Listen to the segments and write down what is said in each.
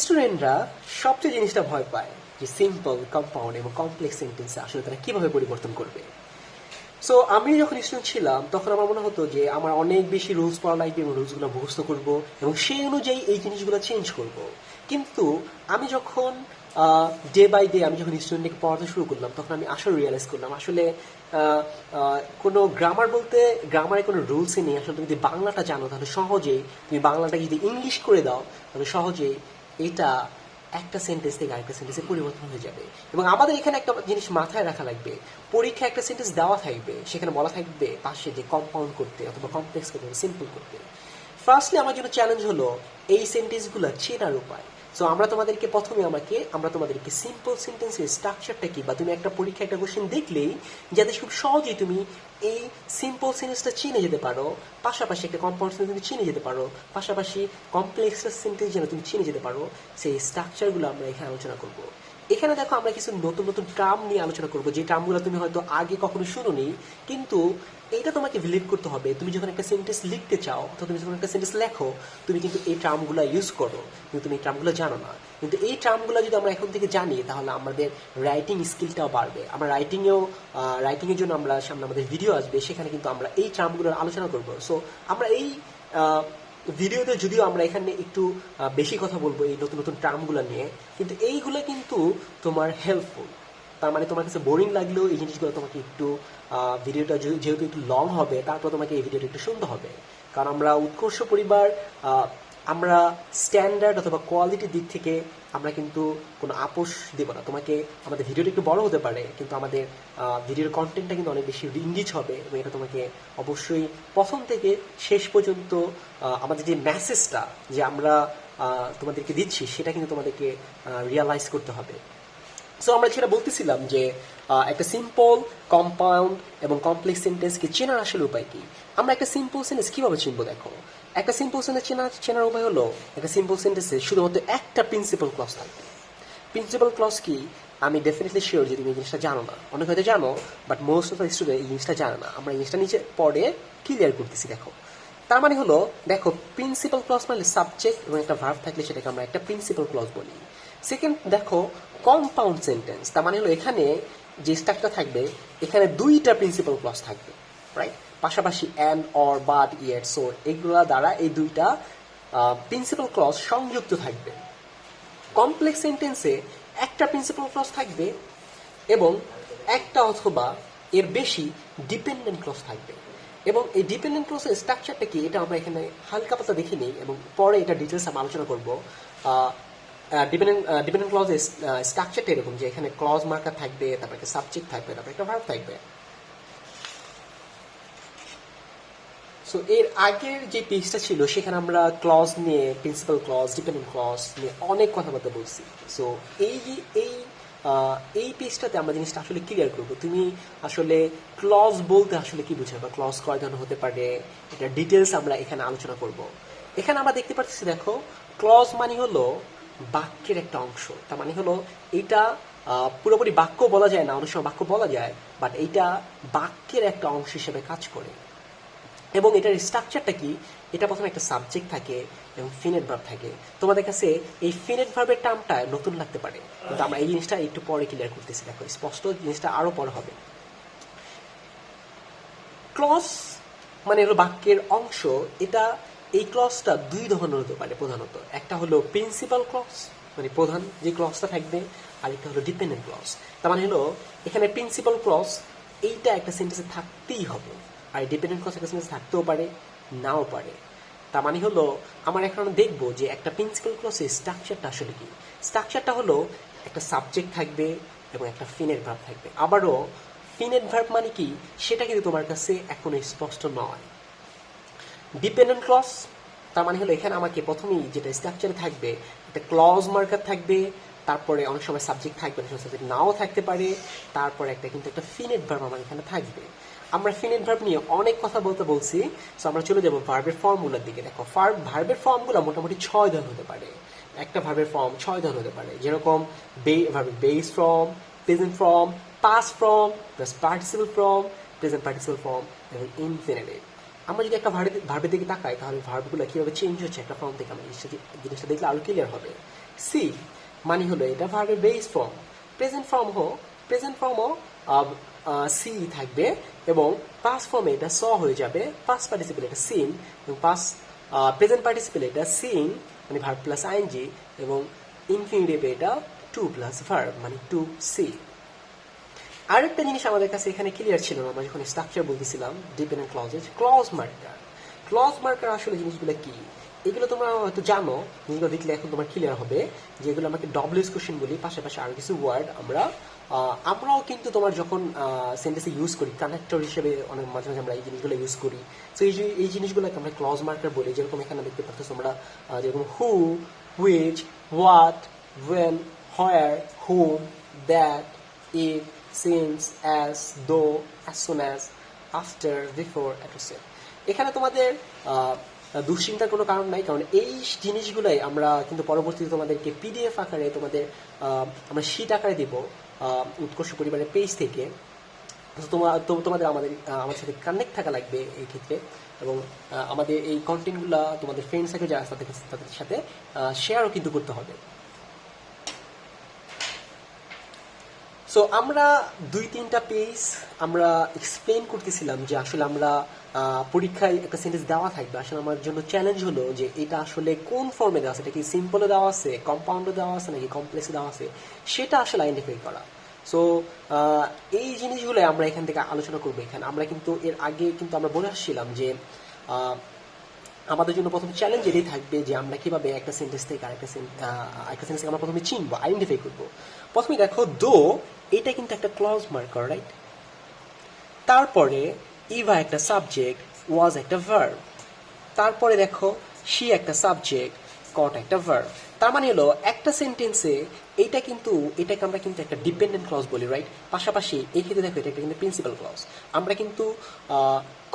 স্টুডেন্টরা সবচেয়ে জিনিসটা ভয় পায় যে সিম্পল, কম্পাউন্ড এবং কমপ্লেক্স সেন্টেন্সে আসলে তারা কিভাবে পরিবর্তন করবে। সো আমি যখন স্টুডেন্ট ছিলাম তখন আমার মনে হতো যে আমার অনেক বেশি রুলস পড়া লাগবে এবং রুলসগুলো মুখস্থ করবো এবং সেই অনুযায়ী এই জিনিসগুলো চেঞ্জ করব। কিন্তু আমি যখন ডে বাই ডে আমি যখন স্টুডেন্টকে পড়াতে শুরু করলাম তখন আমি আসলে রিয়েলাইজ করলাম আসলে কোনো গ্রামার বলতে গ্রামারে কোনো রুলসই নেই। আসলে তুমি যদি বাংলাটা জানো তাহলে সহজেই, তুমি বাংলাটাকে যদি ইংলিশ করে দাও তাহলে সহজেই এটা একটা সেন্টেন্স থেকে আরেকটা সেন্টেন্সে পরিবর্তন হয়ে যাবে। এবং আমাদের এখানে একটা জিনিস মাথায় রাখা লাগবে, পরীক্ষায় একটা সেন্টেন্স দেওয়া থাকবে, সেখানে বলা থাকবে পাশে যে কম্পাউন্ড করতে অথবা কমপ্লেক্স করতে, সিম্পল করতে। ফার্স্টলি আমার জন্য চ্যালেঞ্জ হলো এই সেন্টেন্সগুলো চেনার উপায়। সো আমরা তোমাদেরকে সিম্পল সেন্টেন্সের স্ট্রাকচারটা কি, বা তুমি একটা পরীক্ষা একটা কোশ্চেন দেখলেই যাতে খুব সহজেই তুমি এই সিম্পল সেন্টেন্সটা চিনে যেতে পারো, পাশাপাশি একটা কম্পাউন্ড সেন্টেন্স তুমি চিনে যেতে পারো, পাশাপাশি কমপ্লেক্স সেন্টেন্স যেন তুমি চিনে যেতে পারো, সেই স্ট্রাকচারগুলো আমরা এখানে আলোচনা করবো। এখানে দেখো আমরা কিছু নতুন নতুন টার্ম নিয়ে আলোচনা করবো, যে টার্মগুলো তুমি হয়তো আগে কখনো শুনোনি, কিন্তু এইটা তোমাকে বিলিভ করতে হবে। তুমি যখন একটা সেন্টেন্স লিখতে চাও অথবা তুমি যখন একটা সেন্টেন্স লেখো, তুমি কিন্তু এই টার্মগুলো ইউজ করো, কিন্তু তুমি এই টার্মগুলো জানো না। কিন্তু এই টার্মগুলো যদি আমরা এখন থেকে জানি তাহলে আমাদের রাইটিং স্কিলটাও বাড়বে। আমরা রাইটিংয়ের জন্য আমরা সামনে আমাদের ভিডিও আসবে, সেখানে কিন্তু আমরা এই টার্মগুলোর আলোচনা করবো। সো আমরা এই ভিডিওতে যদিও আমরা এখানে একটু বেশি কথা বলবো এই নতুন নতুন টার্মগুলো নিয়ে, কিন্তু এইগুলো কিন্তু তোমার হেল্পফুল। তার মানে তোমার কাছে বোরিং লাগলেও এই জিনিসগুলো তোমাকে একটু ভিডিওটা যেহেতু একটু লং হবে, তারপর তোমাকে এই ভিডিওটা একটু শুনতে হবে। কারণ আমরা উৎকর্ষ পরিবার, আমরা স্ট্যান্ডার্ড অথবা কোয়ালিটির দিক থেকে আমরা কিন্তু কোনো আপোষ দেবো না। তোমাকে আমাদের ভিডিওটা একটু বড় হতে পারে, কিন্তু আমাদের ভিডিওর কন্টেন্টটা কিন্তু অনেক বেশি রিচ হবে এবং এটা তোমাকে অবশ্যই প্রথম থেকে শেষ পর্যন্ত আমাদের যে মেসেজটা যে আমরা তোমাদেরকে দিচ্ছি সেটা কিন্তু তোমাদেরকে রিয়ালাইজ করতে হবে। সো আমরা যেটা বলতেছিলাম যে একটা সিম্পল, কম্পাউন্ড এবং কমপ্লেক্স সেন্টেন্সকে চেনার আসলে উপায় কি। আমরা একটা সিম্পল সেন্টেন্স কীভাবে চিনবো? দেখো, একটা সিম্পল সেন্টেন্স চেনার উপায় হলো একটা সিম্পল সেন্টেন্সে শুধুমাত্র একটা প্রিন্সিপাল ক্লজ থাকবে। প্রিন্সিপাল ক্লজ কি আমি ডেফিনেটলি শিওর যে তুমি এই জিনিসটা জানো না, অনেক হয়তো জানো, but most of the student এই জিনিসটা জানে না। আমরা এই জিনিসটা নিচে পরে ক্লিয়ার করতেছি। দেখো, তার মানে হলো, দেখো প্রিন্সিপাল ক্লজ মানে সাবজেক্ট এবং একটা ভার্ব থাকলে সেটাকে আমরা একটা প্রিন্সিপাল ক্লজ বলি। সেকেন্ড, দেখো কম্পাউন্ড সেন্টেন্স, তার মানে হলো এখানে যে স্ট্রাকচার থাকবে এখানে দুইটা প্রিন্সিপাল ক্লজ থাকবে, রাইট? পাশাপাশি and, or, but, yet, so এগুলা দ্বারা এই দুইটা প্রিন্সিপাল ক্লজ সংযুক্ত থাকবে। কমপ্লেক্স সেন্টেন্সে একটা প্রিন্সিপাল ক্লজ থাকবে এবং একটা অথবা এর বেশি ডিপেন্ডেন্ট ক্লজ থাকবে। এবং এই ডিপেন্ডেন্ট ক্লজের স্ট্রাকচারটা কি এটা আমরা এখানে হালকা পাতলা দেখে নিই এবং পরে এটা ডিটেলস আমরা আলোচনা করবো। ডিপেন্ডেন্ট ক্লজের স্ট্রাকচারটা এরকম যে এখানে ক্লজ মার্কার থাকবে, তারপর একটা সাবজেক্ট থাকবে, তারপর একটা ভার্ব থাকবে। সো এর আগের যে পেজটা ছিল সেখানে আমরা ক্লজ নিয়ে, প্রিন্সিপাল ক্লজ, ডিপেন্ডেন্ট ক্লজ নিয়ে অনেক কথাবার্তা বলছি। সো এই পেজটাতে আমরা জিনিসটা আসলে ক্লিয়ার করবো। তুমি আসলে ক্লজ বলতে আসলে কি বুঝাবে, বা ক্লজ কয় ধরনের হতে পারে, এটা ডিটেলস আমরা এখানে আলোচনা করব। এখানে আমরা দেখতে পাচ্ছি, দেখো ক্লজ মানে হলো বাক্যের একটা অংশ। তার মানে হলো এটা পুরোপুরি বাক্য বলা যায় না, অনেক সময় বাক্য বলা যায়, বাট এইটা বাক্যের একটা অংশ হিসেবে কাজ করে। এবং এটার স্ট্রাকচারটা কি, এটা প্রথমে একটা সাবজেক্ট থাকে এবং ফিনেট ভার্ব থাকে। তোমাদের কাছে এই ফিনেট ভার্বের টার্মটা নতুন লাগতে পারে, কিন্তু আমরা এই জিনিসটা একটু পরে ক্লিয়ার করতেছি। দেখো স্পষ্ট জিনিসটা আরো পরে হবে। ক্লজ মানে হলো বাক্যের অংশ। এই ক্লজটা দুই ধরনের হতে পারে প্রধানত। একটা হলো প্রিন্সিপাল ক্লজ, মানে প্রধান যে ক্লজটা থাকবে, আর একটা হলো ডিপেন্ডেন্ট ক্লজ। তার মানে হলো এখানে প্রিন্সিপাল ক্লজ এইটা একটা সেন্টেন্সে থাকতেই হবে, আর ডিপেন্ডেন্ট ক্লজ একটা সেন্টেন্সে থাকতেও পারে, নাও পারে। তার মানে হলো আমরা এখন দেখবো যে একটা প্রিন্সিপাল ক্লজের স্ট্রাকচারটা আসলে কি। স্ট্রাকচারটা হলো একটা সাবজেক্ট থাকবে এবং একটা ফিনেট ভার্ব থাকবে। আবারও ফিনেট ভার্ব মানে কি সেটা কিন্তু তোমার কাছে এখনো স্পষ্ট নয়। ডিপেন্ডেন্ট ক্লজ তার মানে হলো এখানে আমাকে প্রথমেই যেটা স্ট্রাকচারে থাকবে একটা ক্লজ মার্কার থাকবে, তারপরে অনেক সময় সাবজেক্ট থাকবে, অনেক সময় সাবজেক্ট নাও থাকতে পারে, তারপরে একটা ফিনেট ভার্ব আমার এখানে থাকবে। আমরা ফিনেট ভার্ব নিয়ে অনেক কথা বলছি। সো আমরা চলে যাবো ভার্বের ফর্মগুলোর দিকে। দেখো ভার্বের ফর্মগুলো মোটামুটি 6 ধরনের হতে পারে। একটা ভার্বের ফর্ম 6 ধরনের হতে পারে, যেরকম base form, present form, past form, plus participle form, present participle form এবং ইনফিনিটিভ। আমরা যদি একটা ভার্বের দিকে তাকাই তাহলে ভার্বগুলো কীভাবে চেঞ্জ হচ্ছে একটা ফর্ম থেকে আমরা জিনিসটা দেখলে আরও ক্লিয়ার হবে। সি মানে হলো এটা ভার্বের বেস ফর্ম। প্রেজেন্ট ফর্মও সি থাকবে এবং পাস্ট ফর্মে এটা স হয়ে যাবে, পাস্ট পার্টিসিপেল এটা সিন এবং প্রেজেন্ট পার্টিসিপেল এটা সিং মানে ভার্ব প্লাস আইএনজি এবং ইনফিনিটিভে এটা টু প্লাস ভার্ব মানে টু সি। আরেকটা জিনিস আমাদের কাছে এখানে ক্লিয়ার ছিল না আমরা যখন স্ট্রাকচার বলতেছিলাম ডিপেন্ডেন্ট ক্লজের, ক্লজ মার্কার আসলে জিনিসগুলো কি এগুলো তোমরা হয়তো জানো, জিনিসগুলো দেখলে এখন তোমার ক্লিয়ার হবে যেগুলো আমাকে ডব্লিউএস কোশ্চেন বলি, পাশাপাশি আরো কিছু ওয়ার্ড আমরাও কিন্তু তোমার যখন সেন্টেন্সে ইউজ করি কানেক্টর হিসেবে অনেক মাঝে মাঝে আমরা এই জিনিসগুলো ইউজ করি। তো এই জিনিসগুলোকে আমরা ক্লজ মার্কার বলি, যেরকম এখানে দেখতে পাচ্ছ তোমরা, যেরকম who, which, what, when, where, whom, that, if, since, as, though, as soon as, after, before, etcetera. এখানে তোমাদের দুশ্চিন্তার কোনো কারণ নাই, কারণ এই জিনিসগুলোই আমরা কিন্তু পরবর্তীতে তোমাদেরকে পিডিএফ আকারে আমরা শীট আকারে দিব উৎকর্ষ পরিবারের পেজ থেকে। তোমাদের আমার সাথে কানেক্ট থাকা লাগবে এই ক্ষেত্রে, এবং আমাদের এই কন্টেন্টগুলো তোমাদের ফ্রেন্ড সার্কেল যারা তাদের সাথে শেয়ারও কিন্তু করতে হবে। সো আমরা 2-3টা পেজ আমরা এক্সপ্লেন করতেছিলাম যে আসলে আমরা পরীক্ষায় একটা সেন্টেন্স দেওয়া থাকবে, আসলে আমার জন্য চ্যালেঞ্জ হলো যে এটা আসলে কোন ফর্মে দেওয়া আছে, এটা কি সিম্পলে দেওয়া আছে, কম্পাউন্ডে দেওয়া আছে নাকি কমপ্লেক্সে দেওয়া আছে, সেটা আসলে আইডেন্টিফাই করা। সো এই জিনিসগুলো আমরা এখান থেকে আলোচনা করবো। এখানে আমরা কিন্তু এর আগে কিন্তু আমরা বলে আসছিলাম যে আমাদের জন্য প্রথম চ্যালেঞ্জ এটাই থাকবে যে আমরা কিভাবে একটা সেন্টেন্স থেকে আরেকটা সেন্টেন্সকে আমরা প্রথমে চিনবো, আইডেন্টিফাই করবো। প্রথমে দেখো দো, এটা কিন্তু একটা ক্লজ মার্কার, রাইট? তারপরে ইভা একটা সাবজেক্ট, ওয়াজ একটা ভার্ব। তারপরে দেখো শি একটা সাবজেক্ট, কট একটা ভার্ব। তার মানে হলো একটা সেন্টেন্সে এটাকে আমরা কিন্তু একটা ডিপেন্ডেন্ট ক্লজ বলি, রাইট? পাশাপাশি এই ক্ষেত্রে দেখো এটা কিন্তু প্রিন্সিপাল ক্লজ। আমরা কিন্তু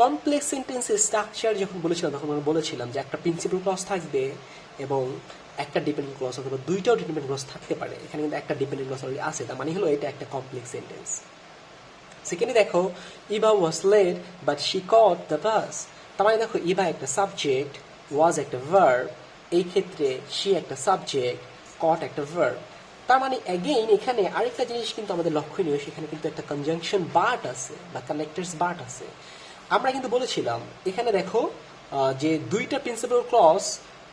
কমপ্লেক্স সেন্টেন্সের স্ট্রাকচার যখন বলেছিলাম তখন আমরা বলেছিলাম যে একটা প্রিন্সিপাল ক্লজ থাকবে এবং একটা ডিপেন্ডেন্ট ক্লজ অথবা দুইটাও ডিপেন্ডেন্ট ক্লজ থাকতে পারে। এখানে কিন্তু একটা ডিপেন্ডেন্ট ক্লজ অলরেডি আছে, তার মানে হলো এটা একটা কমপ্লেক্স সেন্টেন্স। সেকেন্ডে দেখো Eva was late but she caught the bus. তার মানে দেখো ইভা একটা সাবজেক্ট, ওয়াজ একটা ভার্ব, এই ক্ষেত্রে শি একটা সাবজেক্ট, কট একটা ভার্ব। তার মানে অ্যাগেইন এখানে আরেকটা জিনিস কিন্তু আমাদের লক্ষণীয়, সেখানে কিন্তু একটা কনজাংশন বার্ট আছে বা কানেক্টার্স বার্ট আছে। আমরা কিন্তু বলেছিলাম এখানে দেখো যে দুইটা প্রিন্সিপাল ক্লজ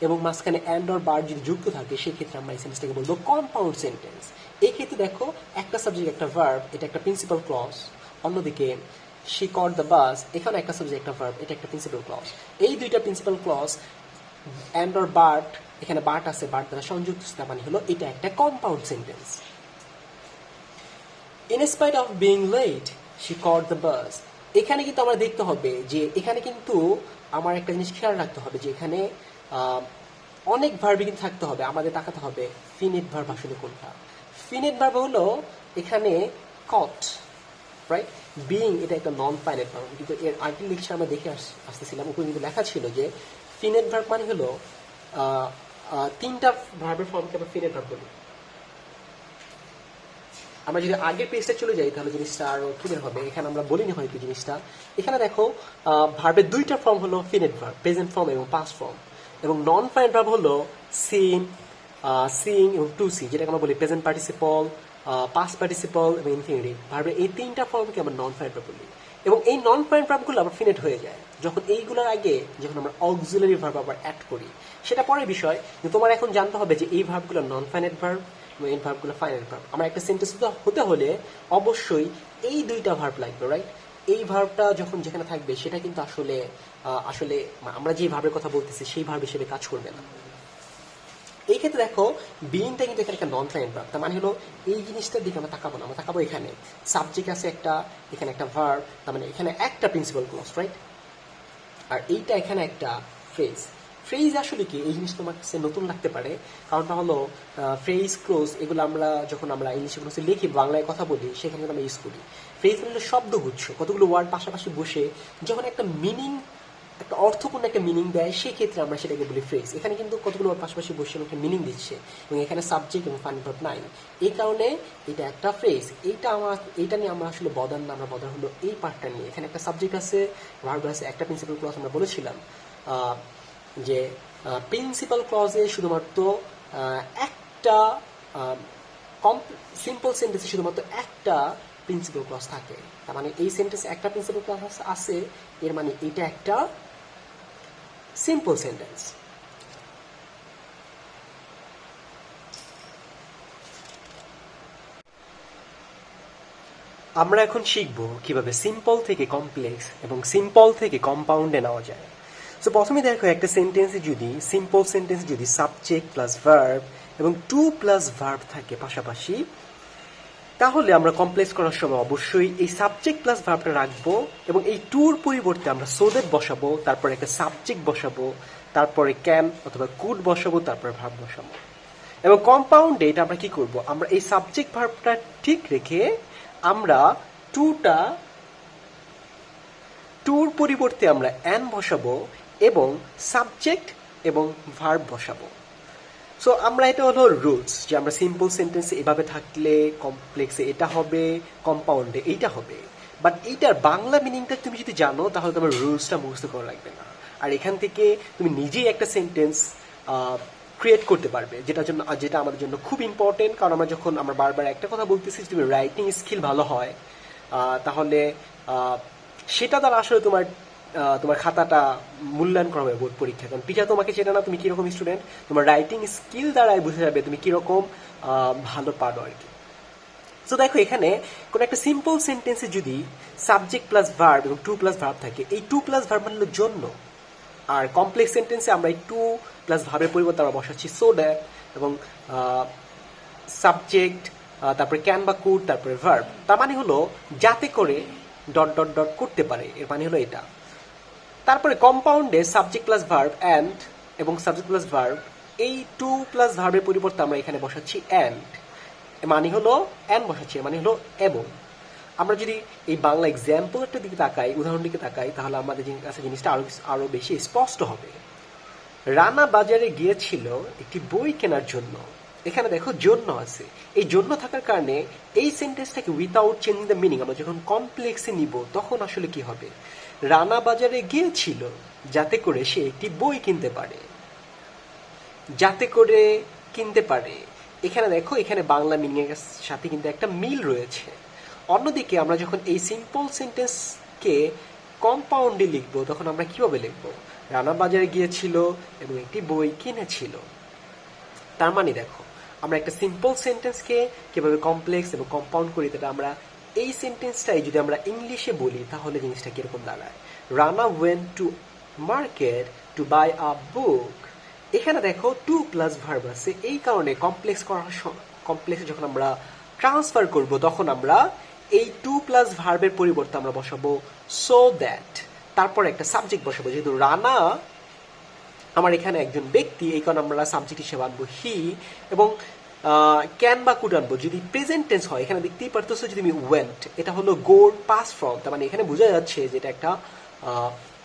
এবং মাঝখানে অ্যান্ড অর বার্ট যদি যুক্ত থাকে সেক্ষেত্রে আমরা এই সেন্টেন্সটাকে বলবো কম্পাউন্ড সেন্টেন্স। এই ক্ষেত্রে দেখো একটা সাবজেক্ট একটা ভার্ব, এটা একটা প্রিন্সিপাল ক্লজ। অন্যদিকে শি কট দ্য বাস, এখানে একটা সাবজেক্ট একটা ভার্ব, এটা একটা প্রিন্সিপাল ক্লজ। এই দুইটা principal clause and or but, এখানে বার্ট আছে, বার্ট দ্বারা সংযুক্ত, তার মানে হলো এটা একটা compound sentence. In spite of being late she caught the bus, এখানে কিন্তু আমরা দেখতে হবে যে এখানে কিন্তু আমার একটা জিনিস খেয়াল রাখতে হবে যে এখানে অনেক ভার্বই কিন্তু থাকতে হবে, আমাদের তাকাতে হবে ফিনিট ভার্ব আসলে কোনটা। ফিনিট ভার্ব হলো এখানে কট, রাইট? বিং এটা একটা নন ফাইনাইট ভার্ব, কিন্তু এর আগের লেকচার আমরা দেখে আসতেছিলাম উপরে কিন্তু লেখা ছিল যে ফিনিট ভার্ব মানে হলো তিনটা ভার্বের ফর্মকে আমরা ফিনিট ভার্ব বলি। আমরা যদি আগের পেজটা চলে যাই তাহলে জিনিসটা আরো ক্লিয়ার হবে। এখানে আমরা বলিনি হয়তো জিনিসটা। এখানে দেখো ভার্বের দুইটা ফর্ম হলো ফিনিট ভার্ব, প্রেজেন্ট ফর্ম এবং পাস্ট ফর্ম, এবং নন ফাইনাইট ভার্ব হলো সিন, সিং এবং টু সি, যেটাকে আমরা বলি প্রেজেন্ট পার্টিসিপল, পাস্ট পার্টিসিপল এবং ইনফিনিটিভ। ভার্বের এই তিনটা ফর্মকে আমরা নন ফাইনাইট ভার্ব বলি, এবং এই নন ফাইনাইট ভার্বগুলো আবার ফিনিট হয়ে যায় যখন এইগুলোর আগে যখন আমরা অক্সিলারি ভার্ব আবার অ্যাড করি। সেটা পরের বিষয়, কিন্তু তোমার এখন জানতে হবে যে এই ভার্বগুলো নন ফাইনাইট ভার্ব, এই ভার্বগুলো ফাইনাইট ভার্ব। আমার একটা সেন্টেন্স হতে হলে অবশ্যই এই দুইটা ভার্ব লাগবে, রাইট? এই ভার্বটা যখন যেখানে থাকবে সেটা কিন্তু আসলে আমরা যে ভার্বের কথা বলতেছি সেই ভার্ব হিসেবে কাজ করবে না। এই ক্ষেত্রে দেখো বিইংটা কিন্তু এখানে একটা নন ফাইনাইট ভার্ব, তার মানে হলো এই জিনিসটার দিকে আমরা তাকাবো না, আমরা তাকাবো এখানে সাবজেক্ট আছে একটা, এখানে একটা ভার্ব, তার মানে এখানে একটা প্রিন্সিপাল ক্লজ, রাইট? আর এইটা এখানে একটা ফ্রেজ। ফ্রেজ আসলে কি, এই জিনিস তোমার কাছে নতুন লাগতে পারে, কারণটা হলো ফ্রেজ ক্লোজ এগুলো আমরা যখন আমরা ইংলিশে কোনো লিখি, বাংলায় কথা বলি, সেখানে আমরা ইউজ করি। ফ্রেজ মানে শব্দগুচ্ছ, কতগুলো ওয়ার্ড পাশাপাশি বসে যখন একটা মিনিং, একটা অর্থপূর্ণ একটা মিনিং দেয়, সেই ক্ষেত্রে আমরা সেটাকে বলি ফ্রেজ। এখানে কিন্তু কতগুলো ওয়ার্ড পাশাপাশি বসে একটা মিনিং দিচ্ছে এবং এখানে সাবজেক্ট এবং ফাইনাইট ভার্ব নাই, এই কারণে এটা একটা ফ্রেজ। এইটা নিয়ে আমরা আসলে বদার না, আমরা বদার হলো এই পার্টটা নিয়ে। এখানে একটা সাবজেক্ট আছে, ভার্ব আছে, একটা প্রিন্সিপাল ক্লজ। আমরা বলেছিলাম যে প্রিন্সিপাল ক্লজে শুধুমাত্র একটা সিম্পল সেন্টেন্সে শুধুমাত্র একটা প্রিন্সিপাল ক্লজ থাকে, তার মানে এই সেন্টেন্সে একটা প্রিন্সিপাল ক্লজ আছে, এর মানে এটা একটা সিম্পল সেন্টেন্স। আমরা এখন শিখব কিভাবে সিম্পল থেকে কমপ্লেক্স এবং সিম্পল থেকে কম্পাউন্ডে নেওয়া যায়। সো প্রথমে দেখো একটা সেন্টেন্সে যদি সিম্পল সেন্টেন্স যদি সাবজেক্ট প্লাস ভার্ব এবং টু প্লাস ভার্ব থাকে পাশাপাশি, তাহলে আমরা কমপ্লেক্স করার সময় অবশ্যই এই সাবজেক্ট প্লাস ভার্বটা রাখবো এবং এই টুর পরিবর্তে আমরা সো দ্যাট বসাবো, তারপরে একটা সাবজেক্ট বসাবো, তারপরে ক্যান অথবা কুড বসাবো, তারপরে ভার্ব বসাবো। এবং কম্পাউন্ডে এটা আমরা কি করব, আমরা এই সাবজেক্ট ভার্বটা ঠিক রেখে আমরা টুর পরিবর্তে আমরা অ্যান বসাবো এবং সাবজেক্ট এবং ভার্ব বসাবো। সো আমরা এটা হলো রুলস, যে আমরা সিম্পল সেন্টেন্সে এভাবে থাকলে কমপ্লেক্সে এটা হবে, কম্পাউন্ডে এইটা হবে। বাট এইটার বাংলা মিনিংটা তুমি যদি জানো তাহলে তোমার রুলসটা মুখস্থ করা লাগবে না, আর এখান থেকে তুমি নিজেই একটা সেন্টেন্স ক্রিয়েট করতে পারবে, যেটা আমাদের জন্য খুব ইম্পর্টেন্ট। কারণ আমরা বারবার একটা কথা বলতেছি, তুমি রাইটিং স্কিল ভালো হয় তাহলে সেটা দ্বারা আসলে তোমার খাতাটা মূল্যায়ন করা হবে বোর্ড পরীক্ষা। কারণ টিচার তোমাকে চেনে না তুমি কিরকম স্টুডেন্ট, তোমার রাইটিং স্কিল দ্বারাই বোঝা যাবে তুমি কিরকম ভালো পারো আর কি। সো দেখো এখানে কোনো একটা সিম্পল সেন্টেন্সে যদি সাবজেক্ট প্লাস ভার্ব এবং টু প্লাস ভার্ব থাকে, এই টু প্লাস ভার্ব মানে হলো জন্য, আর কমপ্লেক্স সেন্টেন্সে আমরা এই টু প্লাস ভার্বের পরিবর্তে আমরা বসাচ্ছি সো দ্যাট এবং সাবজেক্ট, তারপরে ক্যান বা কুড, তারপরে ভার্ব। তার মানে হলো যাতে করে ডট ডট ডট করতে পারে, এর মানে হলো এটা। তারপরে কম্পাউন্ডে সাবজেক্ট প্লাস ভার্ব অ্যান্ড এবং সাবজেক্ট প্লাস ভার্ব, এই টু প্লাস ভার্বের পরিবর্তে আমরা এখানে বসাচ্ছি অ্যান্ড, মানে হলো অ্যান্ড বসাচ্ছি, মানে হলো এবং। আমরা যদি এই বাংলা এক্সাম্পলটার দিকে তাকাই, উদাহরণ দিকে তাকাই, তাহলে আমাদের কাছে জিনিসটা আরো বেশি স্পষ্ট হবে। রানা বাজারে গিয়েছিল একটি বই কেনার জন্য, এখানে দেখো জন্য আছে, এই জন্য থাকার কারণে এই সেন্টেন্সটাকে উইথাউট চেঞ্জিং দ্য মিনিং আমরা যখন কমপ্লেক্সে নিব তখন আসলে কি হবে, রানা বাজারে গিয়েছিল যাতে করে সে একটি বই কিনতে পারে, যাতে করে কিনতে পারে। এখানে দেখো এখানে বাংলা মিনিং এর সাথে কিন্তু একটা মিল রয়েছে। অন্যদিকে আমরা যখন এই সিম্পল সেন্টেন্সকে কম্পাউন্ডে লিখবো তখন আমরা কিভাবে লিখবো, রানা বাজারে গিয়েছিল এবং একটি বই কিনেছিল। তার মানে দেখো আমরা একটা সিম্পল সেন্টেন্সকে কিভাবে কমপ্লেক্স এবং কম্পাউন্ড করি, তাহলে আমরা এই সেন্টেন্সটাই যদি আমরা ইংলিশে বলি তাহলে জিনিসটা কিরকম দাঁড়ায়, Rana went to market to buy a book. এখানে দেখো টু প্লাস ভার্ব আছে, এই কারণে কমপ্লেক্সে যখন আমরা ট্রান্সফার করব তখন আমরা এই টু প্লাস ভার্বের পরিবর্তে আমরা বসাবো সো দ্যাট, তারপর একটা সাবজেক্ট বসাবো। যেহেতু রানা আমার এখানে একজন ব্যক্তি, এই কারণে আমরা সাবজেক্ট হিসেবে আনবো হি, এবং ক্যান বা কুড আনবো যদি প্রেজেন্ট টেন্স হয়। এখানে দেখতেই পারতেছো যদি আমি ওয়েন্ট, এটা হলো গোর পাস্ট ফর্ম, তার মানে এখানে বোঝা যাচ্ছে যে এটা একটা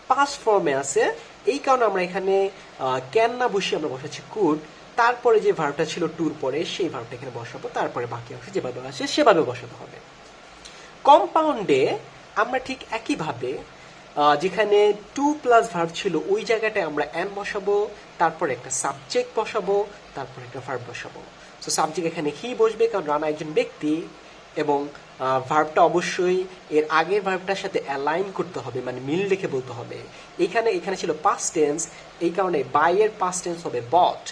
পাস্ট ফর্মে আছে। এই কারণে আমরা এখানে ক্যান না বসিয়ে আমরা বসাচ্ছি কুড, তারপরে যে ভার্বটা ছিল টুর পরে সেই ভার্বটা এখানে বসাবো, তারপরে বাকি অংশ যেভাবে আসে সেভাবে বসাতে হবে। কম্পাউন্ডে আমরা ঠিক একইভাবে যেখানে টু প্লাস ভার্ব ছিল ওই জায়গাটায় আমরা অ্যান বসাবো, তারপর একটা সাবজেক্ট বসাবো, তারপর একটা ভার্ব বসাবো। সো সাবজেক্ট এখানে হি বসবে কারণ রানা একজন ব্যক্তি, এবং ভার্বটা অবশ্যই এর আগের ভার্বটার সাথে অ্যালাইন করতে হবে, মানে মিল রেখে বলতে হবে। এখানে ছিল পাস্ট টেন্স, এই কারণে বাই এর পাস্ট টেন্স হবে বট,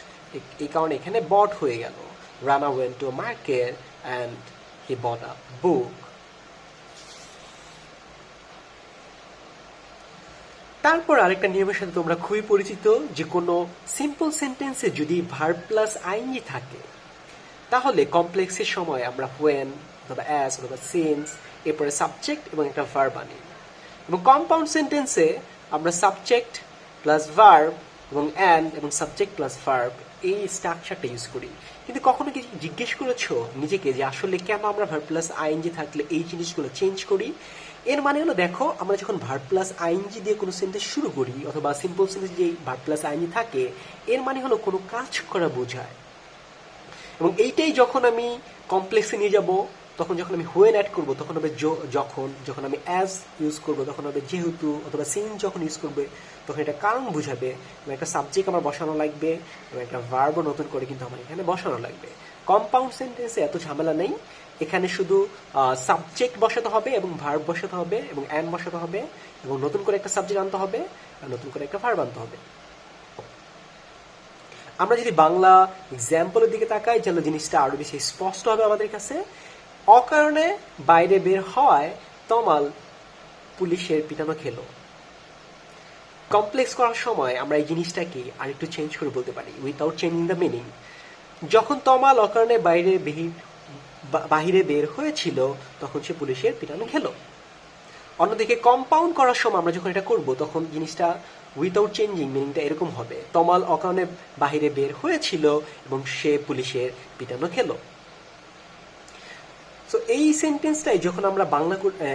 এই কারণে এখানে বট হয়ে গেল। Rana went to market and he bought a book. তারপর আরেকটা নিয়মের সাথে তোমরা খুবই পরিচিত, যে কোনো সিম্পল সেন্টেন্সে যদি ভার্ব প্লাস আইএনজি থাকে তাহলে কমপ্লেক্সের সময় আমরা হোয়েন অথবা অ্যাজ অথবা সিন্স, এরপরে সাবজেক্ট এবং একটা ভার্ব আনি। এবং কম্পাউন্ড সেন্টেন্সে আমরা সাবজেক্ট প্লাস ভার্ব এবং অ্যান্ড এবং সাবজেক্ট প্লাস ভার্ব এই স্ট্রাকচারটা ইউজ করি। কিন্তু কখনো কি জিজ্ঞেস করেছো নিজেকে যে আসলে কেন আমরা ভার্ব প্লাস আইএনজি থাকলে এই জিনিসগুলো চেঞ্জ করি? এর মানে হলো দেখো, আমরা যখন ভার্ব প্লাস আইএনজি দিয়ে কোনো সেন্টেন্স শুরু করি অথবা সিম্পল সেন্টেন্স যে ভার্ব প্লাস আইএনজি থাকে, এর মানে হলো কোনো কাজ করা বোঝায়। এবং এইটাই যখন আমি কমপ্লেক্সে নিয়ে যাব তখন যখন আমি হোয়েন অ্যাড করব তখন হবে যখন, যখন আমি অ্যাজ ইউজ করব তখন হবে যেহেতু, অথবা সিন যখন ইউজ করবে তখন এটা কারণ বুঝাবে, এবং একটা সাবজেক্ট আমার বসানো লাগবে, এবং একটা ভার্বও নতুন করে কিন্তু আমার এখানে বসানো লাগবে। কম্পাউন্ড সেন্টেন্সে এত ঝামেলা নেই, এখানে শুধু সাবজেক্ট বসাতে হবে এবং ভার্ব বসাতে হবে এবং অ্যান বসাতে হবে এবং নতুন করে একটা সাবজেক্ট আনতে হবে আর নতুন করে একটা ভার্ব আনতে হবে। আমরা যদি বাংলা এক্সাম্পলের দিকে তাকাই তাহলে জিনিসটা আরো বেশি স্পষ্ট হবে আমাদের কাছে। অকারণে বাইরে বের হয় তমাল পুলিশের পিটানো খেলো। কমপ্লেক্স করার সময় আমরা এই জিনিসটাকে আরেকটু চেঞ্জ করে বলতে পারি উইথাউট চেঞ্জিং দ্য মিনিং। যখন তমাল অকারণে বাহিরে বের হয়েছিল তখন সে পুলিশের পিটানো খেলো। অন্যদিকে কম্পাউন্ড করার সময় আমরা যখন এটা করব তখন জিনিসটা উইথাউট চেঞ্জিং মিনিংটা এরকম হবে, তমাল অকারণে বাহিরে বের হয়েছিল এবং সে পুলিশের পিটানো খেলো। তো এই সেন্টেন্সটাই যখন আমরা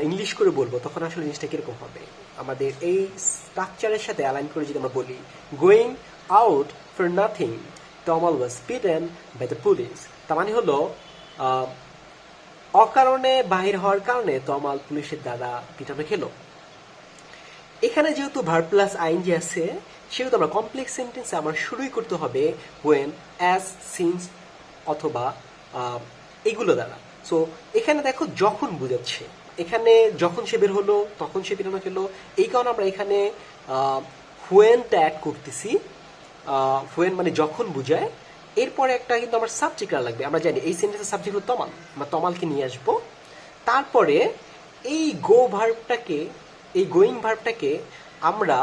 ইংলিশ করে বলবো তখন আসলে জিনিসটা কিরকম হবে, আমাদের এই স্ট্রাকচারের সাথে অ্যালাইন করে যদি আমরা বলি going out for nothing Tamal was beaten by the police, তার মানে হলো অকারণে বাহির হওয়ার কারণে তমাল পুলিশের দ্বারা পিটানো খেলো। এখানে যেহেতু ভার্ব প্লাস আইএনজি আছে সেহেতু আমরা কমপ্লেক্স সেন্টেন্সে আমার শুরুই করতে হবে ওয়েন, অ্যাজ, সিন্স অথবা এগুলো দ্বারা। সো এখানে দেখো যখন বুঝাচ্ছে, এখানে যখন সে বের হলো তখন সে পিটানো খেলো, এই কারণে আমরা এখানে হোয়েনটা অ্যাড করতেছি। হোয়েন মানে যখন বুঝায়, এরপরে একটা কিন্তু আমার সাবজেক্ট লাগবে। আমরা জানি এই সেন্টেন্সের সাবজেক্ট হলো তমাল, আমরা তমালকে নিয়ে আসবো। তারপরে এই গোয়িং ভার্বটাকে আমরা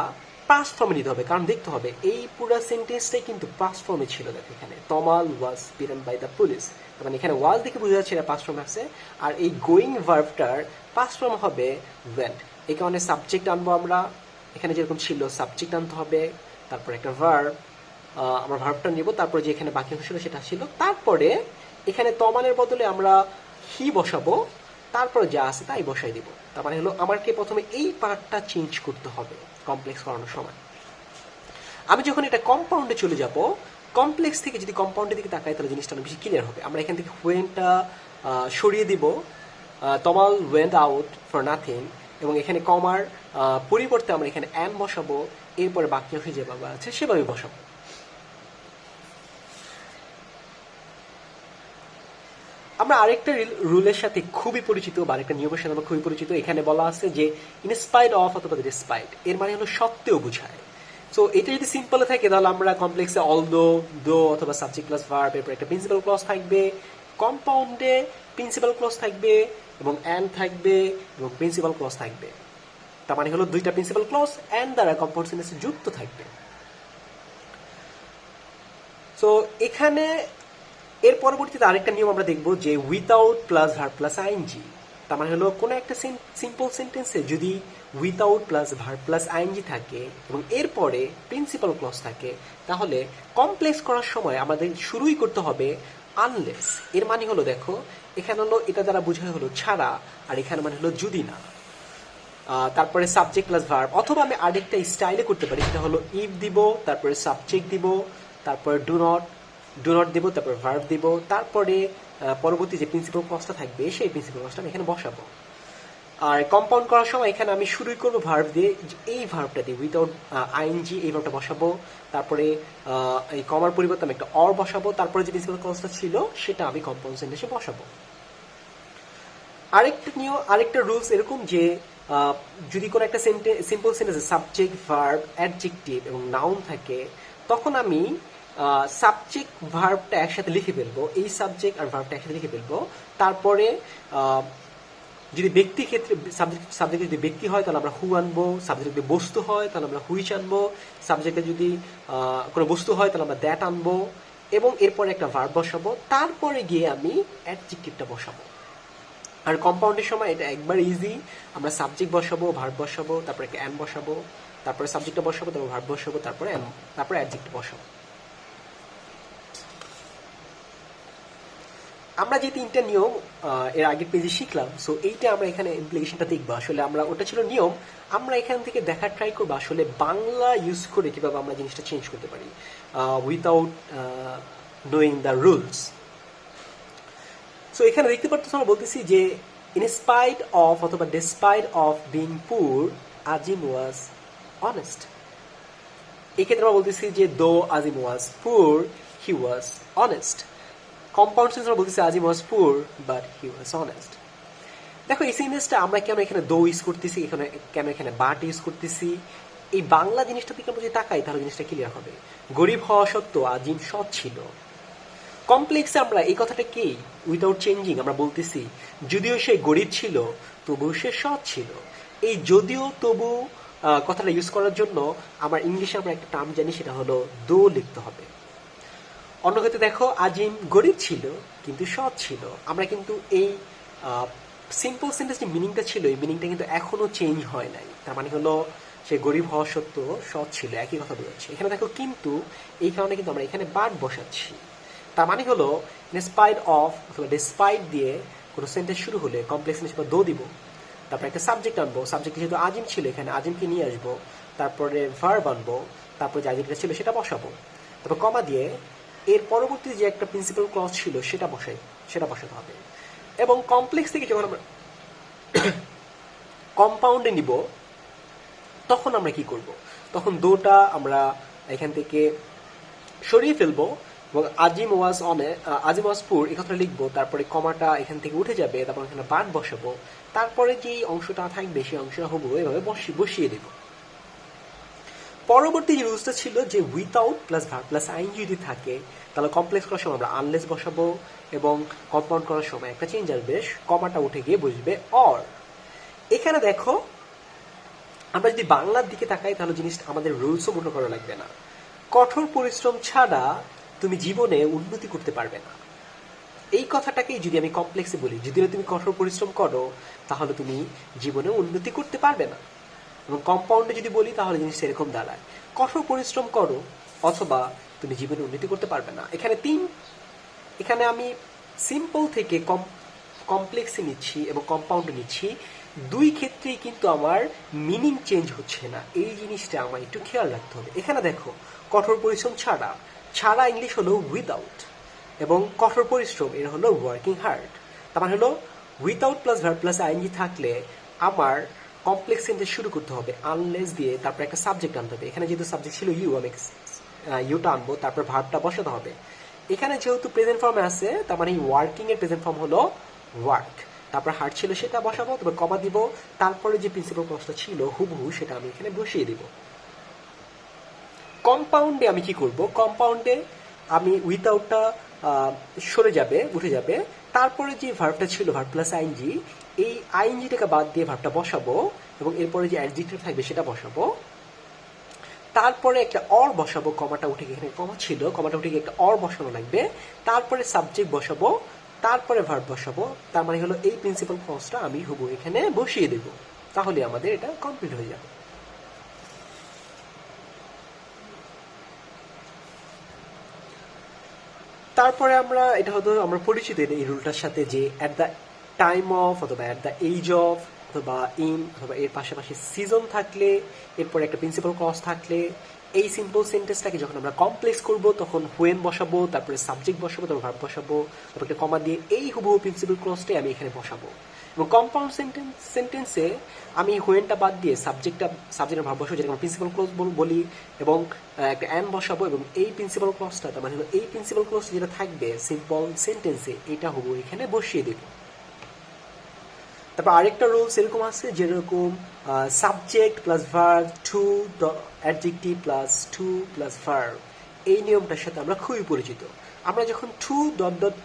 পাস্ট ফর্মে নিতে হবে, কারণ দেখতে হবে এই পুরো সেন্টেন্সটাই কিন্তু পাস্ট ফর্মে ছিল। দেখো এখানে তমাল was beaten by the police, মানে এখানে ওয়াজ দেখে বোঝা যাচ্ছে এটা পাস্ট ফর্মে আছে, আর এই গোয়িং ভার্বটার পাস্ট ফর্ম হবে ওয়েন্ট। এই কারণে সাবজেক্ট আনবো আমরা, এখানে যেরকম ছিল সাবজেক্ট আনতে হবে, তারপর একটা ভার্ব, আমরা ভার্বটা নিব, তারপরে যে এখানে বাকি অংশ ছিল সেটা ছিল, তারপরে এখানে তমালের বদলে আমরা হি বসাবো, তারপরে যা আছে তাই বসাই দিব। তার মানে হলো আমাকে প্রথমে এই পার্টটা চেঞ্জ করতে হবে কমপ্লেক্স করানোর সময়। আমি যখন এটা কম্পাউন্ডে চলে যাব, কমপ্লেক্স থেকে যদি কম্পাউন্ডের দিকে তাকাই তাহলে জিনিসটা অনেক বেশি ক্লিয়ার হবে। আমরা এখান থেকে হোয়েনটা সরিয়ে দিব, তমাল ওয়েন্ট আউট ফর নাথিং, এবং এখানে কমার পরিবর্তে আমরা এখানে অ্যান বসাবো, এরপরে বাকি অংশ যেভাবে আছে সেভাবে বসাবো। আমরা আরেকটা রুলের সাথে খুবই পরিচিত, বা আরেকটা নিয়মের সাথে আমরা খুবই পরিচিত। এখানে বলা আছে যে ইনস্পাইট অফ অথবা ডিসপাইট, এর মানে হলো সত্ত্বেও বুঝায়। সো এটা যদি সিম্পলে থাকে তাহলে আমরা কমপ্লেক্সে অলদো, দো অথবা সাবজেক্ট প্লাস ভার্ব, এরপর একটা প্রিন্সিপাল ক্লজ থাকবে। কম্পাউন্ডে প্রিন্সিপাল ক্লজ থাকবে এবং অ্যান্ড থাকবে এবং প্রিন্সিপাল ক্লজ থাকবে। তার মানে হলো দুইটা প্রিন্সিপাল ক্লজ অ্যান্ড দ্বারা কম্পাউন্ড সেন্টেন্সে যুক্ত থাকবে। সো এখানে এর পরবর্তীতে আরেকটা নিয়ম আমরা দেখব যে without plus verb plus ING. তার মানে হলো কোনো একটা সিম্পল সেন্টেন্সে যদি without plus verb plus ING থাকে এবং এরপরে প্রিন্সিপাল ক্লজ থাকে, তাহলে কমপ্লেক্স করার সময় আমাদের শুরুই করতে হবে আনলেস। এর মানে হলো দেখো এখানে হলো এটা দ্বারা বোঝায় হলো ছাড়া, আর এখানে মানে হলো যদি না। তারপরে সাবজেক্ট প্লাস ভার্ব, অথবা আমি আরেকটা স্টাইলে করতে পারি, সেটা হলো ইফ দিব, তারপরে সাবজেক্ট দিব, তারপরে ডু নট দিব, তারপরে ভার্ব দিব, তারপরে পরবর্তী যে প্রিন্সিপাল ক্লজটা থাকবে সেই প্রিন্সিপাল ক্লজটা আমি এখানে বসাবো। আর কম্পাউন্ড করার সময় এখানে আমি শুরুই করবো ভার্ব দিয়ে, এই ভার্বটা দিয়ে উইথাউট আইএনজি এই ভার্বটা বসাবো, তারপরে এই কমার পরিবর্তে আমি একটা অর বসাবো, তারপরে যে প্রিন্সিপাল ক্লজটা ছিল সেটা আমি কম্পাউন্ড সেন্টেন্সে বসাবো। আরেকটা রুলস এরকম যে যদি কোনো একটা সিম্পল সেন্টেন্সে সাবজেক্ট, ভার্ব, অ্যাডজেক্টিভ এবং নাউন থাকে, তখন আমি সাবজেক্ট ভার্বটা একসাথে লিখে ফেলবো, এই সাবজেক্ট আর ভার্বটা একসাথে লিখে ফেলবো। তারপরে যদি ব্যক্তি ক্ষেত্রে সাবজেক্ট যদি ব্যক্তি হয় তাহলে আমরা হু আনবো, সাবজেক্ট যদি বস্তু হয় তাহলে আমরা হুইচ আনবো, সাবজেক্টে যদি কোনো বস্তু হয় তাহলে আমরা দ্যাট আনবো, এবং এরপরে একটা ভার্ব বসাবো, তারপরে গিয়ে আমি অ্যাডজেক্টিভটা বসাবো। আর কম্পাউন্ডের সময় এটা একবার ইজি, আমরা সাবজেক্ট বসাবো, ভার্ব বসাবো, তারপরে একটা অ্যান বসাবো, তারপরে সাবজেক্টটা বসাবো, তারপর ভার্ব বসাবো, তারপরে অ্যাডজেক্টিভ বসাবো। আমরা যে তিনটা নিয়ম এর আগের পেজে শিখলাম, সো এইটা আমরা এখানে ইমপ্লিকেশনটা দেখবো। আসলে আমরা ওটা ছিল নিয়ম, আমরা এখান থেকে দেখার ট্রাই করবো আসলে বাংলা ইউজ করে কিভাবে আমরা জিনিসটা চেঞ্জ করতে পারি without knowing the rules. So এখানে দেখতে পাচ্ছ আমরা বলতেছি যে ইন স্পাইট অফ অথবা ডিসপাইট অফ বিং পুর আজিম ওয়াজ অনেস্ট। এই ক্ষেত্রে আমরা বলতেছি যে দো আজিম ওয়াজ পুর হি ওয়াজ অনেস্ট। কম্পাউন্ড সেন্স আমরা বলতেছি আজিম ওয়াজ পুর বাট হি ওয়াজ অনেস্ট। দেখো এই সেন্টেন্সটা আমরা কেন এখানে দো ইউজ করতেছি, এখানে কেন এখানে বাট ইউজ করতেছি, এই বাংলা জিনিসটা থেকে আমরা যদি তাকাই তাহলে জিনিসটা ক্লিয়ার হবে। গরিব হওয়া সত্ত্বেও আজিম সৎ ছিল। কমপ্লেক্সে আমরা এই কথাটাকেই উইদাউট চেঞ্জিং আমরা বলতেছি যদিও সে গরিব ছিল তবু সে সৎ ছিল। এই যদিও তবু কথাটা ইউজ করার জন্য আমার ইংলিশে আমরা একটা টার্ম জানি, সেটা হলো দো লিখতে হবে। অন্য ক্ষেত্রে দেখো আজিম গরিব ছিল কিন্তু সৎ ছিল। আমরা কিন্তু এই সিম্পল সেন্টেন্স যে মিনিংটা ছিল এই মিনিংটা কিন্তু এখনো চেঞ্জ হয় নাই। তার মানে হলো সে গরিব হওয়া সত্ত্বেও সৎ ছিল, একই কথা বোঝাচ্ছে। এখানে দেখো কিন্তু এই কারণে কিন্তু আমরা এখানে বাট বসাচ্ছি। তার মানে হলো ইনস্পাইট অফ অথবা ডিসপাইট দিয়ে কোনো সেন্টেন্স শুরু হলে কমপ্লেক্স হিসেবে দো দিব, তারপরে একটা সাবজেক্ট আনবো, সাবজেক্ট যেহেতু আজিম ছিল এখানে আজিমকে নিয়ে আসবো, তারপরে ভার্ব আনবো, তারপরে যে আজিমটা ছিল সেটা বসাবো, তারপর কমা দিয়ে এর পরবর্তী যে একটা প্রিন্সিপাল ক্লজ ছিল সেটা বসাতে হবে। এবং কমপ্লেক্স থেকে যখন আমরা কম্পাউন্ডে নিব তখন আমরা কি করব, তখন দোটা আমরা এখান থেকে সরিয়ে ফেলবো এবং আজিম ওয়াজ পুর এই কথাটা লিখবো, তারপরে কমাটা এখান থেকে উঠে যাবে, তারপর এখানে বাট বসাবো, তারপরে যে অংশটা থাকবে সেই অংশটা হবো এভাবে বসিয়ে দেব। পরবর্তী যে রুলসটা ছিল যে উইথাউট প্লাস ভার্ব প্লাস আইন যদি থাকে তাহলে কমপ্লেক্স করার সময় আমরা আনলেস বসাবো এবং কম্পাউন্ড করার সময় একটা চেঞ্জ আসবে, কমাটা উঠে গিয়ে বসবে অর। এখানে দেখো আমরা যদি বাংলার দিকে তাকাই তাহলে জিনিসটা আমাদের রুলসও মনে করা লাগবে না। কঠোর পরিশ্রম ছাড়া তুমি জীবনে উন্নতি করতে পারবে না। এই কথাটাকেই যদি আমি কমপ্লেক্সে বলি, যদি তুমি কঠোর পরিশ্রম করো তাহলে তুমি জীবনে উন্নতি করতে পারবে না। এবং কম্পাউন্ডে যদি বলি তাহলে জিনিস এরকম দাঁড়ায়, কঠোর পরিশ্রম করো অথবা তুমি জীবনে উন্নতি করতে পারবে না। এখানে আমি সিম্পল থেকে কমপ্লেক্সে নিচ্ছি এবং কম্পাউন্ডে নিচ্ছি, দুই ক্ষেত্রেই কিন্তু আমার মিনিং চেঞ্জ হচ্ছে না। এই জিনিসটা আমার একটু খেয়াল রাখতে হবে। এখানে দেখো কঠোর পরিশ্রম ছাড়া ইংলিশ হলো উইদাউট, এবং কঠোর পরিশ্রম এর হলো ওয়ার্কিং হার্ড। তার মানে হলো without plus verb plus ING থাকলে আমার কমপ্লেক্স সেন্টেন্স শুরু করতে হবে আনলেস দিয়ে, তারপর একটা সাবজেক্ট আনতে হবে। এখানে যেহেতু সাবজেক্ট ছিল ইউ, আমি ইউটা আনবো, তারপর ভার্বটা বসাতে হবে। এখানে যেহেতু প্রেজেন্ট ফর্মে আছে তার মানে ওয়ার্কিং এর প্রেজেন্ট ফর্ম হলো ওয়ার্ক, তারপর হার্ড ছিল সেটা বসাবো, তারপর কমা দিব, তারপরে যে প্রিন্সিপাল ক্লজটা ছিল হুবহু সেটা আমি এখানে বসিয়ে দিব। কম্পাউন্ডে আমি কি করব, কম্পাউন্ডে আমি উইথাউটটা উঠে যাবে, তারপরে যে ভার্বটা ছিল ভার্ব প্লাস আইএনজি, এই আইএনজিটাকে বাদ দিয়ে ভার্বটা বসাবো এবং এরপরে যে অ্যাডজেক্টিভ থাকবে সেটা বসাবো, তারপরে একটা অর বসাবো, কমাটা উঠে গিয়ে এখানে কমা ছিল, কমাটা উঠে গিয়ে একটা অর বসানো লাগবে, তারপরে সাবজেক্ট বসাবো, তারপরে ভার্ব বসাবো। তার মানে হলো এই প্রিন্সিপাল ক্লজটা আমি হুবহু এখানে বসিয়ে দেব, তাহলে আমাদের এটা কমপ্লিট হয়ে যাবে। তারপরে এটা হয়তো আমরা পরিচিত এই রুলটার সাথে যে অ্যাট দ্য টাইম অফ অথবা অ্যাট দ্য এজ অফ অথবা ইন অথবা এর পাশাপাশি সিজন থাকলে, এরপরে একটা প্রিন্সিপাল ক্লজ থাকলে, এই সিম্পল সেন্টেন্সটাকে যখন আমরা কমপ্লেক্স করব তখন হোয়েন বসাবো, তারপরে সাবজেক্ট বসাবো, তারপর ভার্ব বসাবো, তারপর একটা কমা দিয়ে এই হুবহু প্রিন্সিপাল ক্লজটাই আমি এখানে বসাবো। এবং কম্পাউন্ড সেন্টেন্সে আমি হোয়েনটা বাদ দিয়ে সাবজেক্টের ভার্ব বসাবো, যেরকম প্রিন্সিপাল ক্লজ বলি, এবং একটা অ্যান বসাবো এবং এই প্রিন্সিপাল ক্লজটা, তার মানে হলো এই প্রিন্সিপাল ক্লজ যেটা থাকবে সিম্পল সেন্টেন্সে এটা হুবহু এখানে বসিয়ে দেব। তারপর আরেকটা রুলস এরকম আছে, যেরকম subject plus verb too adjective plus to plus verb, এই নিয়মটার সাথে আমরা খুবই পরিচিত। আমরা যখন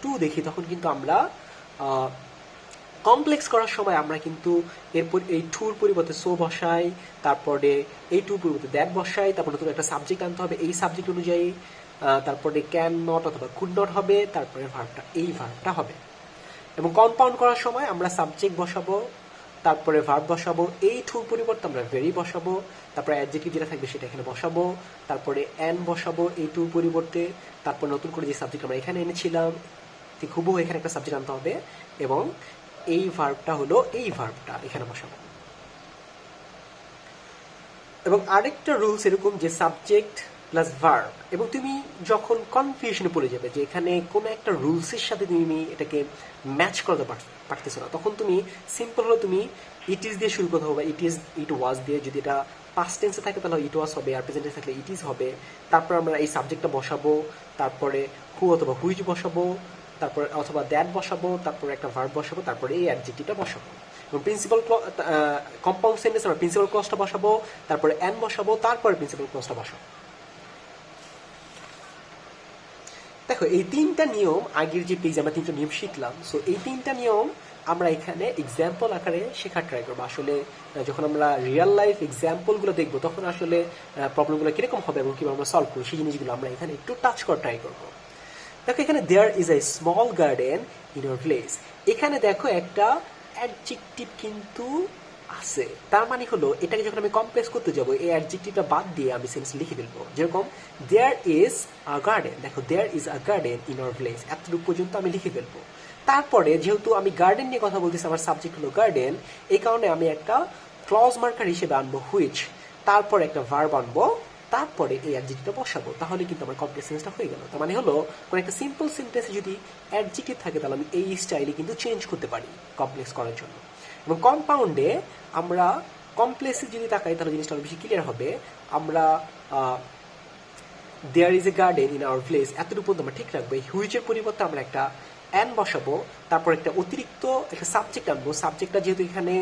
টু দেখি তখন কিন্তু আমরা কমপ্লেক্স করার সময় আমরা কিন্তু এরপর এই টুর পরিবর্তে সো বসাই, তারপরে এই টুর পরিবর্তে দ্যাট বসাই, তারপরে নতুন একটা সাবজেক্ট আনতে হবে, এই সাবজেক্ট অনুযায়ী তারপরে ক্যান নট অথবা কুড নট হবে, তারপরে ভার্বটা হবে। এবং কম্পাউন্ড করার সময় আমরা সাবজেক্ট বসাবো, তারপরে ভার্ব বসাবো, এই টুর পরিবর্তে আমরা ভেরি বসাবো, তারপরে অ্যাডজেক্টিভ যেটা থাকবে সেটা এখানে বসাবো, তারপরে অ্যান বসাবো এই টুর পরিবর্তে, তারপর নতুন করে যে সাবজেক্ট আমরা এখানে এনেছিলাম ঠিক হুবহু এখানে একটা সাবজেক্ট আনতে হবে, এবং এই ভার্বটা হলো এই ভার্বটা এখানে বসাবো। এবং আরেকটা রুলস এরকম যে সাবজেক্ট প্লাস ভার্ব, এবং তুমি যখন কনফিউশনে পড়ে যাবে যে এখানে কোনো একটা রুলসের সাথে তুমি এটাকে ম্যাচ করতে পারতেছো না, তখন তুমি সিম্পল হলো তুমি ইট ইজ দিয়ে শুরু করতে হবে, ইট ওয়াজ দিয়ে। যদি এটা পাস্ট টেন্সে থাকে তাহলে ইট ওয়াজ হবে, আর প্রেজেন্ট টেন্সে থাকলে ইট ইজ হবে। তারপর আমরা এই সাবজেক্টটা বসাবো, তারপরে হু অথবা হুইচ বসাবো, তারপরে অথবা দ্যাট বসাবো, তারপরে একটা ভার্ব বসাবো, তারপরে এই অ্যাডজেক্টিভটা বসাবো। এবং প্রিন্সিপাল কম্পাউন্ড সেন্টেন্স আমরা প্রিন্সিপাল ক্লজটা বসাবো, তারপরে অ্যান বসাবো, তারপরে প্রিন্সিপাল ক্লজটা বসাবো। দেখো এই তিনটা নিয়ম আগের যে পেজে আমরা তিনটা নিয়ম শিখলাম, সো এই তিনটা নিয়ম আমরা এখানে এক্সাম্পল আকারে শেখার ট্রাই করবো। আসলে যখন আমরা রিয়েল লাইফ এক্সাম্পলগুলো দেখবো তখন আসলে প্রবলেমগুলো কিরকম হবে এবং কিভাবে আমরা সলভ করবো সেই জিনিসগুলো আমরা এখানে একটু টাচ করার ট্রাই করবো। দেখো এখানে there is a small garden in your place, এখানে দেখো একটা অ্যাডজেক্টিভ কিন্তু আছে, তার মানে হলো এটাকে যখন আমি কমপ্লেক্স করতে যাবো এই অ্যাডজেক্টিভটা বাদ দিয়ে আমি সেন্টেন্স লিখে ফেলবো। যেরকম দেয়ার ইজ আ গার্ডেন, দেখো there is a garden in our place, এতটুকু পর্যন্ত আমি লিখে ফেলবো। তারপরে যেহেতু আমি গার্ডেন নিয়ে কথা বলতেছি, আমার সাবজেক্ট হলো গার্ডেন, এই কারণে আমি একটা ক্লজ মার্কার হিসেবে আনবো হুইচ, তারপর একটা ভার্ব আনবো, তারপরে এই অ্যাডজেক্টিভটা বসাবো, তাহলে কিন্তু আমার কমপ্লেক্স সেন্টেন্সটা হয়ে গেল। তার মানে হলো কোনো একটা সিম্পল সেন্টেন্সে যদি অ্যাডজেক্টিভ থাকে তাহলে আমি এই স্টাইলে কিন্তু চেঞ্জ করতে পারি কমপ্লেক্স করার জন্য। এবং কম্পাউন্ডে আমরা কমপ্লেক্সে যদি তাকাই তাহলে জিনিসটা আরো বেশি ক্লিয়ার হবে। আমরা there is a garden in our place এতটুকু পর্যন্ত আমরা ঠিক রাখবো। এই হুইচের পরিবর্তে আমরা একটা অ্যান বসাবো, তারপর একটা অতিরিক্ত একটা সাবজেক্ট আনবো, সাবজেক্টটা যেহেতু এখানে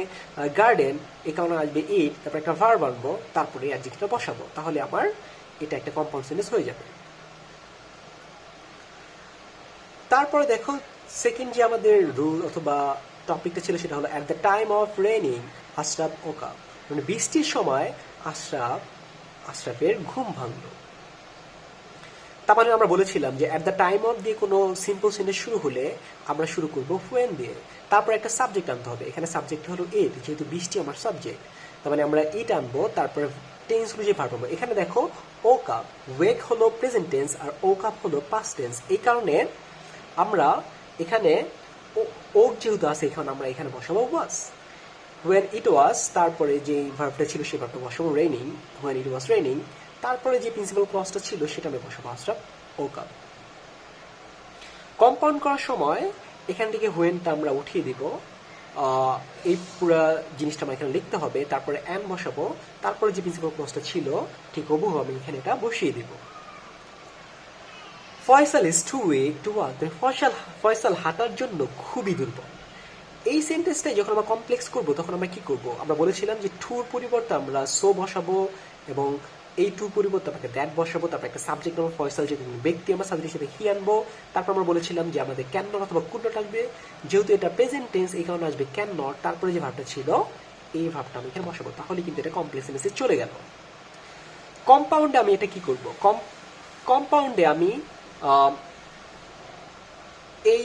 গার্ডেন এই কারণে আসবে ইট, তারপর একটা ভার্ব আনবো, তারপরে অ্যাডজেক্টটা বসাবো, তাহলে আমার এটা একটা কম্পাউন্ড সেন্টেন্স হয়ে যাবে। তারপরে দেখো সেকেন্ড যে আমাদের রুল অথবা টপিকটা ছিল সেটা হলো at the time of raining Ashraf ওকা, মানে বৃষ্টির সময় আশরাফের ঘুম ভাঙলো। তার মানে আমরা বলেছিলাম যে অ্যাট দ্য টাইম অফ দিয়ে কোনো সিম্পল সেন্টেন্স শুরু হলে আমরা শুরু করবো হোয়েন দিয়ে, তারপর একটা সাবজেক্ট আনতে হবে। এখানে সাবজেক্ট হলো ইট, যেহেতু বৃষ্টি আমার সাবজেক্ট, তার মানে আমরা ইট আনবো, তারপরে টেন্স অনুযায়ী ভার্ব আনবো। এখানে দেখো ও কাপ, ওয়েক হলো প্রেজেন্ট টেন্স আর ও কাপ হলো পাস্ট টেন্স, এই কারণে আমরা এখানে ওক যেহেতু আছে এখানে আমরা এখানে বসাবো ওয়াজ। হোয়েন ইট ওয়াজ, তারপরে যে ভার্বটা ছিল সেই ভার্বটা বসাবো raining, when it was raining, তারপরে যে প্রিন্সিপাল ক্লজটা ছিল সেটা আমি বসাবো আশরাফ ওকা। কম্পাউন্ড করার সময় এখান থেকে হোয়েনটা আমরা উঠিয়ে দিব, এই পুরো জিনিসটা আমার এখানে লিখতে হবে, তারপরে অ্যান বসাবো, তারপরে যে প্রিন্সিপাল ক্লজটা ছিল ঠিক হুবহু আমি এখানে এটা বসিয়ে দিব। Faisal is too weak to walk, Faisal হাঁটার জন্য খুবই দুর্বল। এই সেন্টেন্সটাই যখন আমরা কমপ্লেক্স করবো তখন আমরা কি করব, আমরা বলেছিলাম যে টুর পরিবর্তে আমরা সো বসাবো এবং এই টুর পরিবর্তে আমাকে দ্যাট বসাবো, তারপর একটা সাবজেক্ট আমার ফয়সাল যেহেতু ব্যক্তি আমরা সাবজেক্ট হিসেবে হি আনবো, তারপর আমরা বলেছিলাম যে আমাদের ক্যান নট অথবা কুড নট আসবে, যেহেতু এটা প্রেজেন্ট টেন্স এই কারণে আসবে ক্যান নট, তারপরে যে ভাবটা ছিল এই ভাবটা আমি এখানে বসাবো, তাহলে কিন্তু এটা কমপ্লেক্স সেন্টেন্সে চলে গেল। কম্পাউন্ডে আমি এটা কি করব, কম্পাউন্ডে আমি এই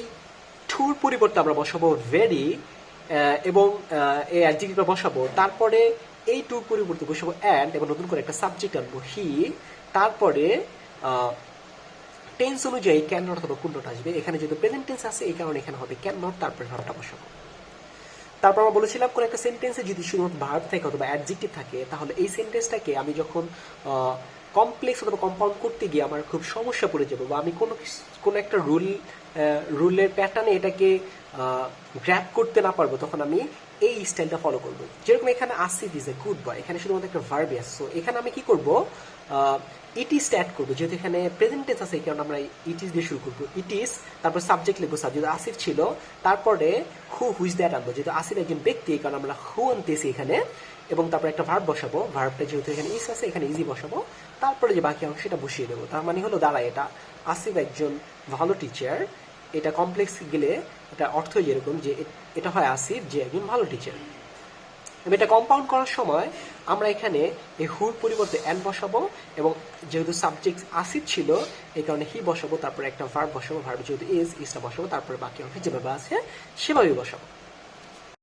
টুর পরিবর্তে আমরা বসাবো ভেরি এবং এই অ্যাডজেক্টিভটা বসাবো, তারপরে এই টুর পরিবর্তে বসাবো অ্যান্ড এবং নতুন করে একটা সাবজেক্ট আনবো হি, তারপরে টেন্স অনুযায়ী ক্যান নট অথবা কুড নট আসবে। এখানে যেহেতু প্রেজেন্ট টেন্স আছে এই কারণে এখানে হবে ক্যান নট, তারপরে ভার্বটা বসাবো। তারপর আমরা বলেছিলাম কোন একটা সেন্টেন্সে যদি শুধুমাত্র ভার্ব থাকে অথবা অ্যাডজেক্টিভ থাকে তাহলে এই সেন্টেন্সটাকে আমি যখন কমপ্লেক্স অথবা কম্পাউন্ড করতে গিয়ে আমার খুব সমস্যা পড়ে যাবে, বা আমি কোনো একটা রুলের প্যাটার্নে এটাকে গ্র্যাপ করতে না পারবো, তখন আমি এই স্টাইলটা ফলো করবো। যেরকম এখানে Asif is a good boy, এখানে শুধুমাত্র একটা ভার্বই আছে, সো এখানে আমি কি করবো ইট ইজ অ্যাড করবো, যেহেতু এখানে প্রেজেন্ট টেন্স আছে এই কারণে আমরা ইট ইজ দিয়ে শুরু করবো, ইট ইজ, তারপর সাবজেক্ট লিখবো, সাবজেক্ট আসিফ ছিল, তারপরে হুইজ দ্যাট আনবো, যেহেতু আসিফ একজন ব্যক্তি এই কারণে আমরা হু আনতেছি এখানে, এবং তারপর একটা ভার্ব বসাবো, ভার্বটা যেহেতু এখানে ইজ আছে এখানে ইজি বসাবো, তারপরে যে বাকি অংশ সেটা বসিয়ে দেবো। তার মানে হলো দাঁড়ায় এটা আসিফ একজন ভালো টিচার, এটা কমপ্লেক্স গেলে এটা অর্থ যেরকম যে এটা হয় আসিফ যে একজন ভালো টিচার। এটা কম্পাউন্ড করার সময় আমরা এখানে এই হুর পরিবর্তে অ্যান বসাবো, এবং যেহেতু সাবজেক্ট আসিফ ছিল এই কারণে হি বসাবো, তারপরে একটা ভার্ব বসাবো, ভার্ব যেহেতু ইজটা বসাবো, তারপরে বাকি অংশ যেভাবে আছে সেভাবেই বসাবো।